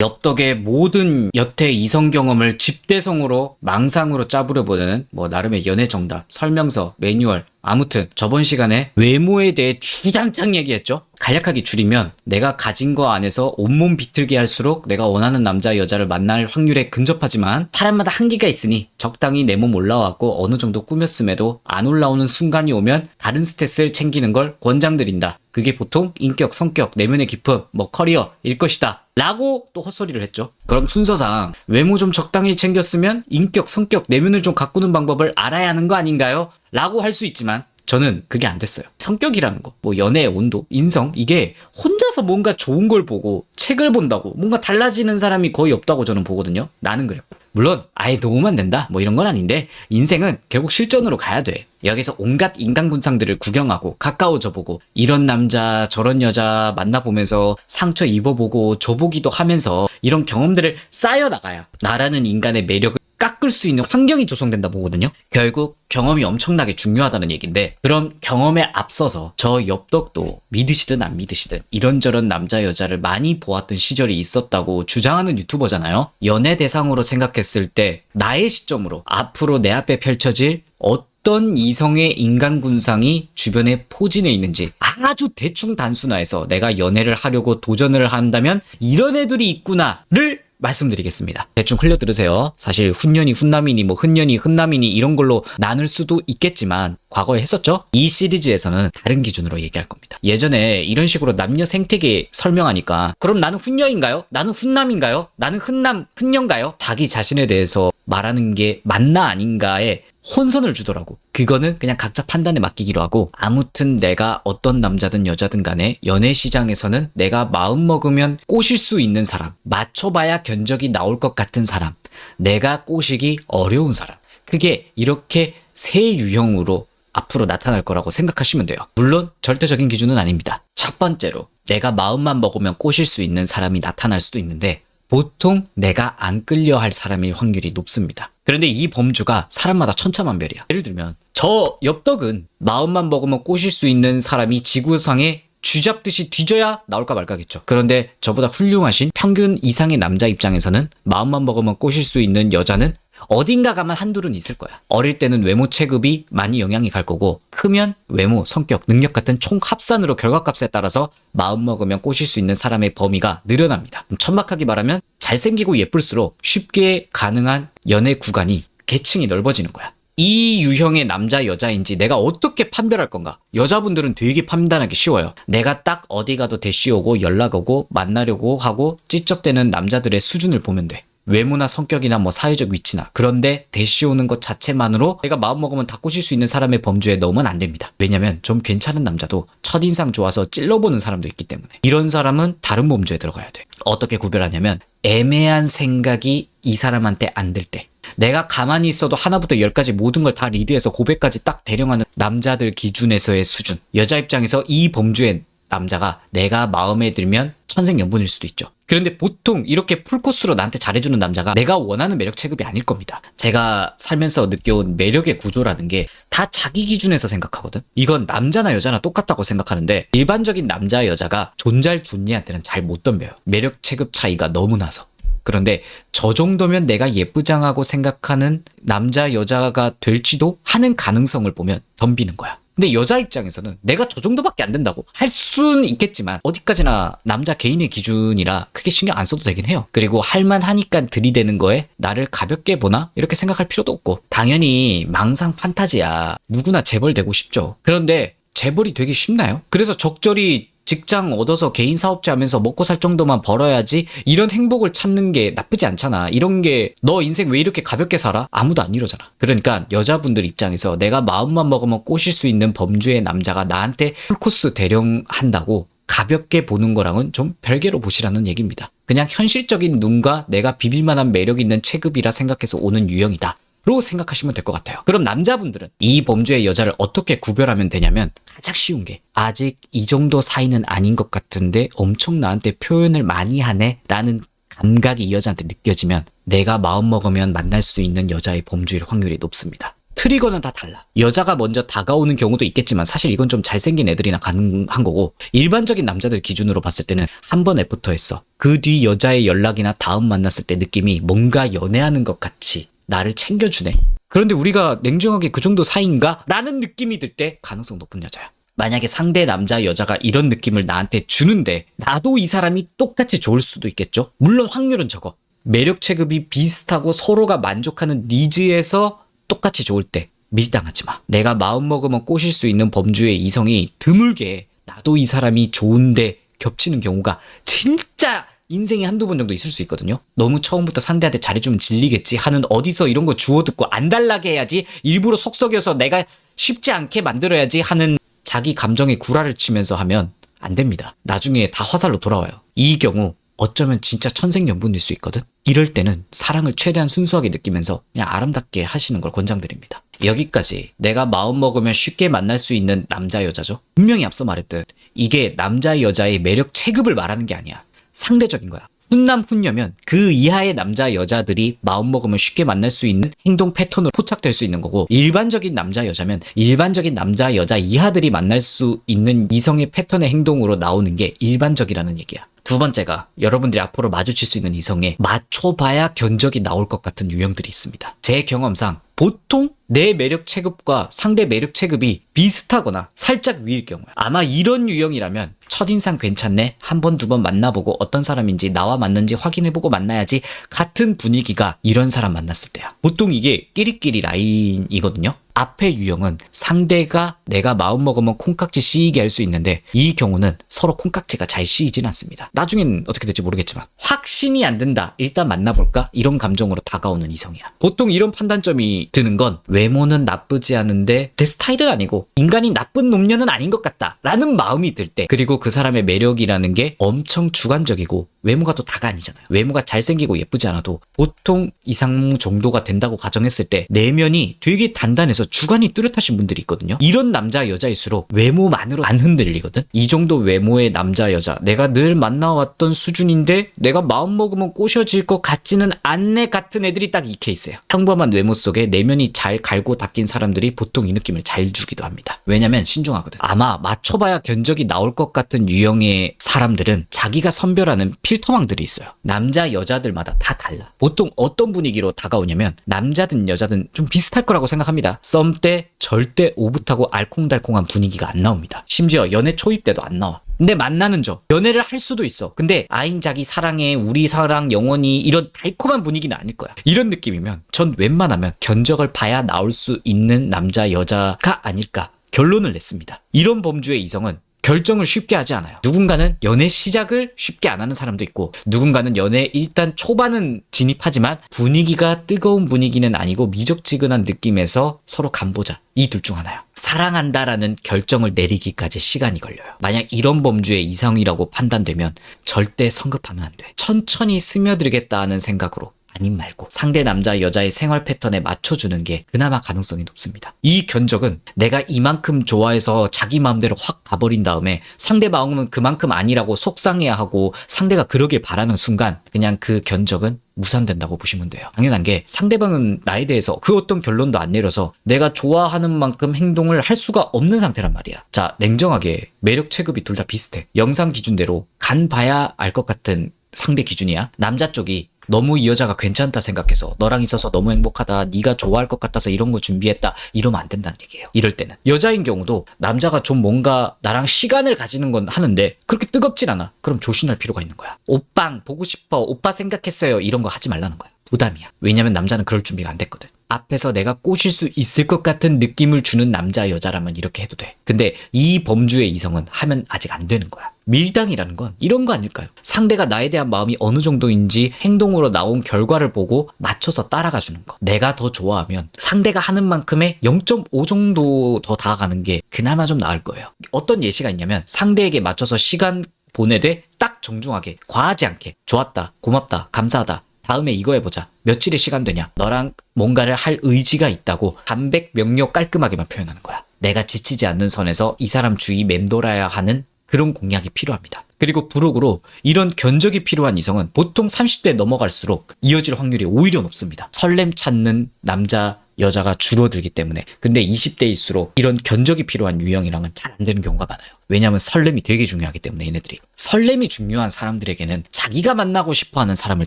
엽떡의 모든 여태 이성 경험을 집대성으로 망상으로 짜부려보는 나름의 연애 정답, 설명서, 매뉴얼. 아무튼 저번 시간에 외모에 대해 주장창 얘기했죠. 간략하게 줄이면 내가 가진 거 안에서 온몸 비틀게 할수록 내가 원하는 남자 여자를 만날 확률에 근접하지만 사람마다 한계가 있으니 적당히 내 몸 올라왔고 어느 정도 꾸몄음에도 안 올라오는 순간이 오면 다른 스탯을 챙기는 걸 권장드린다. 그게 보통 인격, 성격, 내면의 깊음, 커리어일 것이다. 라고 또 헛소리를 했죠. 그럼 순서상 외모 좀 적당히 챙겼으면 인격, 성격, 내면을 좀 가꾸는 방법을 알아야 하는 거 아닌가요? 라고 할 수 있지만 저는 그게 안 됐어요. 성격이라는 거, 연애의 온도, 인성, 이게 혼자서 뭔가 좋은 걸 보고 책을 본다고 뭔가 달라지는 사람이 거의 없다고 저는 보거든요. 나는 그랬고. 물론 아예 도움 안 된다 이런 건 아닌데 인생은 결국 실전으로 가야 돼. 여기서 온갖 인간군상들을 구경하고 가까워져 보고 이런 남자 저런 여자 만나보면서 상처 입어보고 줘보기도 하면서 이런 경험들을 쌓여나가야 나라는 인간의 매력을 깎을 수 있는 환경이 조성된다 보거든요. 결국 경험이 엄청나게 중요하다는 얘기인데, 그럼 경험에 앞서서 저 엽떡도 믿으시든 안 믿으시든 이런저런 남자 여자를 많이 보았던 시절이 있었다고 주장하는 유튜버잖아요. 연애 대상으로 생각했을 때 나의 시점으로 앞으로 내 앞에 펼쳐질 어떤 이성의 인간군상이 주변에 포진해 있는지 아주 대충 단순화해서 내가 연애를 하려고 도전을 한다면 이런 애들이 있구나를 말씀드리겠습니다. 대충 흘려 들으세요. 사실 훈년이 훈남이니 흔년이 흔남이니 이런 걸로 나눌 수도 있겠지만 과거에 했었죠? 이 시리즈에서는 다른 기준으로 얘기할 겁니다. 예전에 이런 식으로 남녀 생태계 설명하니까 그럼 나는 훈녀인가요? 나는 훈남인가요? 나는 흔남, 흔녀인가요? 자기 자신에 대해서 말하는 게 맞나 아닌가에 혼선을 주더라고. 그거는 그냥 각자 판단에 맡기기로 하고, 아무튼 내가 어떤 남자든 여자든 간에 연애 시장에서는 내가 마음 먹으면 꼬실 수 있는 사람, 맞춰봐야 견적이 나올 것 같은 사람, 내가 꼬시기 어려운 사람, 그게 이렇게 세 유형으로 앞으로 나타날 거라고 생각하시면 돼요. 물론 절대적인 기준은 아닙니다. 첫 번째로 내가 마음만 먹으면 꼬실 수 있는 사람이 나타날 수도 있는데 보통 내가 안 끌려할 사람일 확률이 높습니다. 그런데 이 범주가 사람마다 천차만별이야. 예를 들면 저 엽떡은 마음만 먹으면 꼬실 수 있는 사람이 지구상에 쥐잡듯이 뒤져야 나올까 말까겠죠. 그런데 저보다 훌륭하신 평균 이상의 남자 입장에서는 마음만 먹으면 꼬실 수 있는 여자는 어딘가 가만 한둘은 있을 거야. 어릴 때는 외모 체급이 많이 영향이 갈 거고, 크면 외모, 성격, 능력 같은 총 합산으로 결과값에 따라서 마음 먹으면 꼬실 수 있는 사람의 범위가 늘어납니다. 천박하게 말하면 잘생기고 예쁠수록 쉽게 가능한 연애 구간이 계층이 넓어지는 거야. 이 유형의 남자 여자인지 내가 어떻게 판별할 건가? 여자분들은 되게 판단하기 쉬워요. 내가 딱 어디 가도 대시 오고 연락 오고 만나려고 하고 찝쩍대는 남자들의 수준을 보면 돼. 외모나 성격이나 사회적 위치나. 그런데 대시 오는 것 자체만으로 내가 마음먹으면 다 꼬실 수 있는 사람의 범주에 넣으면 안 됩니다. 왜냐면 좀 괜찮은 남자도 첫인상 좋아서 찔러보는 사람도 있기 때문에 이런 사람은 다른 범주에 들어가야 돼. 어떻게 구별하냐면 애매한 생각이 이 사람한테 안 들 때, 내가 가만히 있어도 하나부터 열까지 모든 걸 다 리드해서 고백까지 딱 대령하는 남자들 기준에서의 수준. 여자 입장에서 이 범주의 남자가 내가 마음에 들면 천생연분일 수도 있죠. 그런데 보통 이렇게 풀코스로 나한테 잘해주는 남자가 내가 원하는 매력 체급이 아닐 겁니다. 제가 살면서 느껴온 매력의 구조라는 게 다 자기 기준에서 생각하거든. 이건 남자나 여자나 똑같다고 생각하는데 일반적인 남자 여자가 존잘 존니한테는 잘 못 덤벼요. 매력 체급 차이가 너무 나서. 그런데 저 정도면 내가 예쁘장하고 생각하는 남자 여자가 될지도 하는 가능성을 보면 덤비는 거야. 근데 여자 입장에서는 내가 저 정도밖에 안 된다고 할 수는 있겠지만 어디까지나 남자 개인의 기준이라 크게 신경 안 써도 되긴 해요. 그리고 할만하니까 들이대는 거에 나를 가볍게 보나? 이렇게 생각할 필요도 없고, 당연히 망상 판타지야. 누구나 재벌 되고 싶죠. 그런데 재벌이 되기 쉽나요? 그래서 적절히 직장 얻어서 개인 사업자 하면서 먹고 살 정도만 벌어야지 이런 행복을 찾는 게 나쁘지 않잖아. 이런 게 너 인생 왜 이렇게 가볍게 살아? 아무도 안 이러잖아. 그러니까 여자분들 입장에서 내가 마음만 먹으면 꼬실 수 있는 범주의 남자가 나한테 풀코스 대령한다고 가볍게 보는 거랑은 좀 별개로 보시라는 얘기입니다. 그냥 현실적인 눈과 내가 비빌만한 매력 있는 체급이라 생각해서 오는 유형이다 로 생각하시면 될 것 같아요. 그럼 남자분들은 이 범주의 여자를 어떻게 구별하면 되냐면, 가장 쉬운 게 아직 이 정도 사이는 아닌 것 같은데 엄청 나한테 표현을 많이 하네 라는 감각이 이 여자한테 느껴지면 내가 마음먹으면 만날 수 있는 여자의 범주일 확률이 높습니다. 트리거는 다 달라. 여자가 먼저 다가오는 경우도 있겠지만 사실 이건 좀 잘생긴 애들이나 가능한 거고, 일반적인 남자들 기준으로 봤을 때는 한 번 애프터했어. 그 뒤 여자의 연락이나 다음 만났을 때 느낌이 뭔가 연애하는 것 같이 나를 챙겨주네. 그런데 우리가 냉정하게 그 정도 사이인가? 라는 느낌이 들 때 가능성 높은 여자야. 만약에 상대 남자 여자가 이런 느낌을 나한테 주는데 나도 이 사람이 똑같이 좋을 수도 있겠죠? 물론 확률은 적어. 매력 체급이 비슷하고 서로가 만족하는 니즈에서 똑같이 좋을 때 밀당하지 마. 내가 마음먹으면 꼬실 수 있는 범주의 이성이 드물게 나도 이 사람이 좋은데 겹치는 경우가 진짜 인생에 한두 번 정도 있을 수 있거든요. 너무 처음부터 상대한테 잘해주면 질리겠지 하는 어디서 이런 거 주워 듣고 안 달라게 해야지, 일부러 속썩여서 내가 쉽지 않게 만들어야지 하는 자기 감정에 구라를 치면서 하면 안 됩니다. 나중에 다 화살로 돌아와요. 이 경우 어쩌면 진짜 천생연분일 수 있거든. 이럴 때는 사랑을 최대한 순수하게 느끼면서 그냥 아름답게 하시는 걸 권장드립니다. 여기까지 내가 마음먹으면 쉽게 만날 수 있는 남자 여자죠. 분명히 앞서 말했듯 이게 남자 여자의 매력 체급을 말하는 게 아니야. 상대적인 거야. 훈남 훈녀면 그 이하의 남자 여자들이 마음먹으면 쉽게 만날 수 있는 행동 패턴으로 포착될 수 있는 거고, 일반적인 남자 여자면 일반적인 남자 여자 이하들이 만날 수 있는 이성의 패턴의 행동으로 나오는 게 일반적이라는 얘기야. 두 번째가 여러분들이 앞으로 마주칠 수 있는 이성에 맞춰봐야 견적이 나올 것 같은 유형들이 있습니다. 제 경험상 보통 내 매력 체급과 상대 매력 체급이 비슷하거나 살짝 위일 경우야. 아마 이런 유형이라면 첫인상 괜찮네? 한 번, 두 번 만나보고 어떤 사람인지 나와 맞는지 확인해보고 만나야지 같은 분위기가 이런 사람 만났을 때야. 보통 이게 끼리끼리 라인이거든요. 앞의 유형은 상대가 내가 마음먹으면 콩깍지 씌이게 할 수 있는데 이 경우는 서로 콩깍지가 잘 씌이진 않습니다. 나중엔 어떻게 될지 모르겠지만 확신이 안 든다. 일단 만나볼까? 이런 감정으로 다가오는 이성이야. 보통 이런 판단점이 드는 건 외모는 나쁘지 않은데 내 스타일은 아니고 인간이 나쁜 놈녀는 아닌 것 같다 라는 마음이 들 때, 그리고 그 사람의 매력이라는 게 엄청 주관적이고 외모가 또 다가 아니잖아요. 외모가 잘생기고 예쁘지 않아도 보통 이상 정도가 된다고 가정했을 때 내면이 되게 단단해서 주관이 뚜렷하신 분들이 있거든요. 이런 남자 여자일수록 외모만으로 안 흔들리거든. 이 정도 외모의 남자 여자, 내가 늘 만나왔던 수준인데 내가 마음먹으면 꼬셔질 것 같지는 않네 같은 애들이 딱 이 케이스예요. 평범한 외모 속에 내면이 잘 갈고 닦인 사람들이 보통 이 느낌을 잘 주기도 합니다. 왜냐면 신중하거든. 아마 맞춰봐야 견적이 나올 것 같은 유형의 사람들은 자기가 선별하는 필터망들이 있어요. 남자 여자들마다 다 달라. 보통 어떤 분위기로 다가오냐면 남자든 여자든 좀 비슷할 거라고 생각합니다. 썸 때 절대 오붓하고 알콩달콩한 분위기가 안 나옵니다. 심지어 연애 초입 때도 안 나와. 근데 만나는 저 연애를 할 수도 있어. 근데 아인 자기 사랑해, 우리 사랑 영원히, 이런 달콤한 분위기는 아닐 거야. 이런 느낌이면 전 웬만하면 견적을 봐야 나올 수 있는 남자 여자가 아닐까 결론을 냈습니다. 이런 범주의 이성은 결정을 쉽게 하지 않아요. 누군가는 연애 시작을 쉽게 안 하는 사람도 있고, 누군가는 연애 일단 초반은 진입하지만 분위기가 뜨거운 분위기는 아니고 미적지근한 느낌에서 서로 간보자, 이 둘 중 하나야. 사랑한다라는 결정을 내리기까지 시간이 걸려요. 만약 이런 범주의 이성이라고 판단되면 절대 성급하면 안 돼. 천천히 스며들겠다는 생각으로, 아님 말고 상대 남자 여자의 생활 패턴에 맞춰주는 게 그나마 가능성이 높습니다. 이 견적은 내가 이만큼 좋아해서 자기 마음대로 확 가버린 다음에 상대 마음은 그만큼 아니라고 속상해하고 상대가 그러길 바라는 순간 그냥 그 견적은 무산된다고 보시면 돼요. 당연한 게 상대방은 나에 대해서 그 어떤 결론도 안 내려서 내가 좋아하는 만큼 행동을 할 수가 없는 상태란 말이야. 자, 냉정하게 매력 체급이 둘 다 비슷해. 영상 기준대로 간 봐야 알 것 같은 상대 기준이야. 남자 쪽이 너무 이 여자가 괜찮다 생각해서 너랑 있어서 너무 행복하다, 네가 좋아할 것 같아서 이런 거 준비했다, 이러면 안 된다는 얘기예요. 이럴 때는 여자인 경우도 남자가 좀 뭔가 나랑 시간을 가지는 건 하는데 그렇게 뜨겁진 않아. 그럼 조심할 필요가 있는 거야. 오빵 보고 싶어, 오빠 생각했어요, 이런 거 하지 말라는 거야. 부담이야. 왜냐면 남자는 그럴 준비가 안 됐거든. 앞에서 내가 꼬실 수 있을 것 같은 느낌을 주는 남자 여자라면 이렇게 해도 돼. 근데 이 범주의 이성은 하면 아직 안 되는 거야. 밀당이라는 건 이런 거 아닐까요? 상대가 나에 대한 마음이 어느 정도인지 행동으로 나온 결과를 보고 맞춰서 따라가 주는 거. 내가 더 좋아하면 상대가 하는 만큼의 0.5 정도 더 다가가는 게 그나마 좀 나을 거예요. 어떤 예시가 있냐면 상대에게 맞춰서 시간 보내되 딱 정중하게, 과하지 않게, 좋았다, 고맙다, 감사하다, 다음에 이거 해보자, 며칠의 시간 되냐, 너랑 뭔가를 할 의지가 있다고 담백 명료 깔끔하게만 표현하는 거야. 내가 지치지 않는 선에서 이 사람 주위 맴돌아야 하는 그런 공략이 필요합니다. 그리고 부록으로 이런 견적이 필요한 이성은 보통 30대 넘어갈수록 이어질 확률이 오히려 높습니다. 설렘 찾는 남자 여자가 줄어들기 때문에. 근데 20대일수록 이런 견적이 필요한 유형이랑은 잘 안 되는 경우가 많아요. 왜냐하면 설렘이 되게 중요하기 때문에 얘네들이. 설렘이 중요한 사람들에게는 자기가 만나고 싶어하는 사람을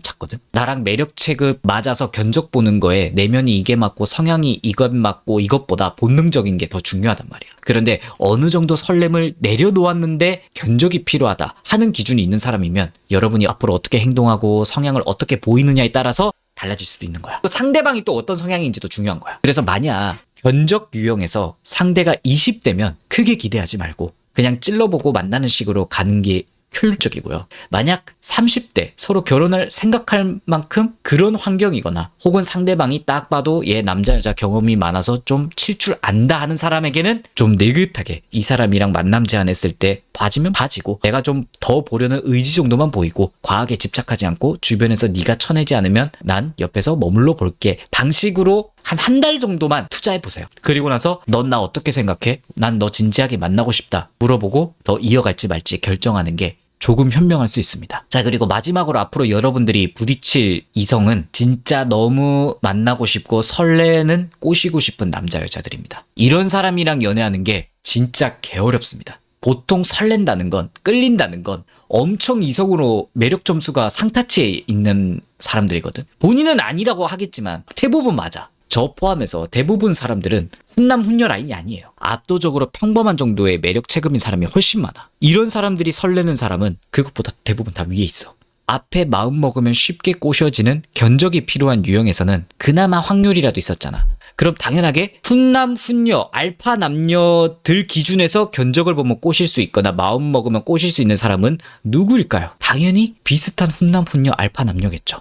찾거든. 나랑 매력 체급 맞아서 견적 보는 거에 내면이 이게 맞고 성향이 이것 맞고 이것보다 본능적인 게 더 중요하단 말이야. 그런데 어느 정도 설렘을 내려놓았는데 견적이 필요하다 하는 기준이 있는 사람이면 여러분이 앞으로 어떻게 행동하고 성향을 어떻게 보이느냐에 따라서 달라질 수도 있는 거야. 또 상대방이 또 어떤 성향인지도 중요한 거야. 그래서 만약 견적 유형에서 상대가 20대면 크게 기대하지 말고 그냥 찔러보고 만나는 식으로 가는 게 효율적이고요. 만약 30대 서로 결혼을 생각할 만큼 그런 환경이거나 혹은 상대방이 딱 봐도 얘 남자 여자 경험이 많아서 좀 칠 줄 안다 하는 사람에게는 좀 느긋하게 이 사람이랑 만남 제안했을 때 봐지면 봐지고 내가 좀 더 보려는 의지 정도만 보이고 과하게 집착하지 않고 주변에서 네가 쳐내지 않으면 난 옆에서 머물러 볼게 방식으로 한 달 정도만 투자해보세요. 그리고 나서 넌 나 어떻게 생각해? 난 너 진지하게 만나고 싶다 물어보고 더 이어갈지 말지 결정하는 게 조금 현명할 수 있습니다. 자, 그리고 마지막으로 앞으로 여러분들이 부딪힐 이성은 진짜 너무 만나고 싶고 설레는 꼬시고 싶은 남자 여자들입니다. 이런 사람이랑 연애하는 게 진짜 개어렵습니다. 보통 설렌다는 건, 끌린다는 건 엄청 이성으로 매력 점수가 상타치에 있는 사람들이거든. 본인은 아니라고 하겠지만 대부분 맞아. 저 포함해서 대부분 사람들은 훈남 훈녀 라인이 아니에요. 압도적으로 평범한 정도의 매력 체급인 사람이 훨씬 많아. 이런 사람들이 설레는 사람은 그것보다 대부분 다 위에 있어. 앞에 마음 먹으면 쉽게 꼬셔지는 견적이 필요한 유형에서는 그나마 확률이라도 있었잖아. 그럼 당연하게 훈남 훈녀 알파 남녀들 기준에서 견적을 보면 꼬실 수 있거나 마음 먹으면 꼬실 수 있는 사람은 누구일까요? 당연히 비슷한 훈남 훈녀 알파 남녀겠죠.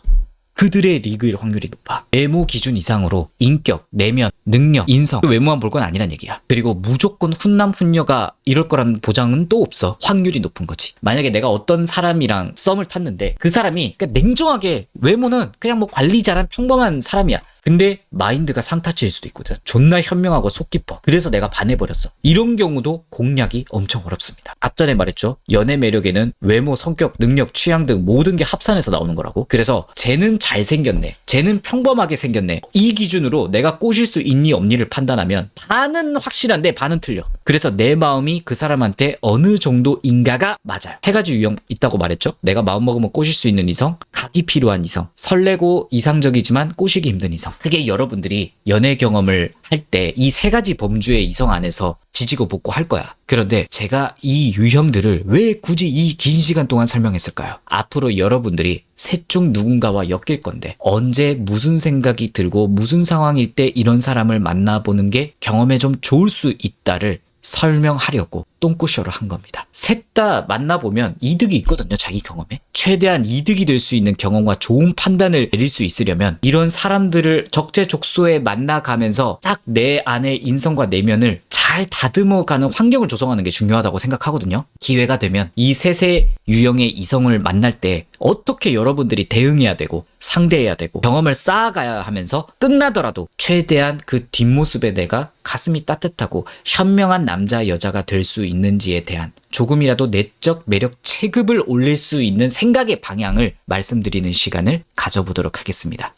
그들의 리그일 확률이 높아. 외모 기준 이상으로 인격, 내면, 능력, 인성, 외모만 볼 건 아니란 얘기야. 그리고 무조건 훈남 훈녀가 이럴 거라는 보장은 또 없어. 확률이 높은 거지. 만약에 내가 어떤 사람이랑 썸을 탔는데 그 사람이 그러니까 냉정하게 외모는 그냥 뭐 관리 잘한 평범한 사람이야. 근데 마인드가 상타치일 수도 있거든. 존나 현명하고 속 깊어. 그래서 내가 반해버렸어. 이런 경우도 공략이 엄청 어렵습니다. 앞전에 말했죠. 연애 매력에는 외모, 성격, 능력, 취향 등 모든 게 합산해서 나오는 거라고. 그래서 쟤는 잘생겼네, 쟤는 평범하게 생겼네, 이 기준으로 내가 꼬실 수 있니 없니를 판단하면 반은 확실한데 반은 틀려. 그래서 내 마음이 그 사람한테 어느 정도인가가 맞아요. 세 가지 유형 있다고 말했죠. 내가 마음먹으면 꼬실 수 있는 이성, 각이 필요한 이성, 설레고 이상적이지만 꼬시기 힘든 이성. 그게 여러분들이 연애 경험을 할 때 이 세 가지 범주의 이성 안에서 지지고 볶고 할 거야. 그런데 제가 이 유형들을 왜 굳이 이 긴 시간 동안 설명했을까요? 앞으로 여러분들이 셋 중 누군가와 엮일 건데 언제 무슨 생각이 들고 무슨 상황일 때 이런 사람을 만나보는 게 경험에 좀 좋을 수 있다를 설명하려고 똥꼬쇼를 한 겁니다. 셋 다 만나보면 이득이 있거든요. 자기 경험에. 최대한 이득이 될 수 있는 경험과 좋은 판단을 내릴 수 있으려면 이런 사람들을 적재적소에 만나가면서 딱 내 안의 인성과 내면을 잘 다듬어가는 환경을 조성하는 게 중요하다고 생각하거든요. 기회가 되면 이 셋의 유형의 이성을 만날 때 어떻게 여러분들이 대응해야 되고 상대해야 되고 경험을 쌓아가야 하면서 끝나더라도 최대한 그 뒷모습에 내가 가슴이 따뜻하고 현명한 남자 여자가 될 수 있는지에 대한 조금이라도 내적 매력 체급을 올릴 수 있는 생각의 방향을 말씀드리는 시간을 가져보도록 하겠습니다.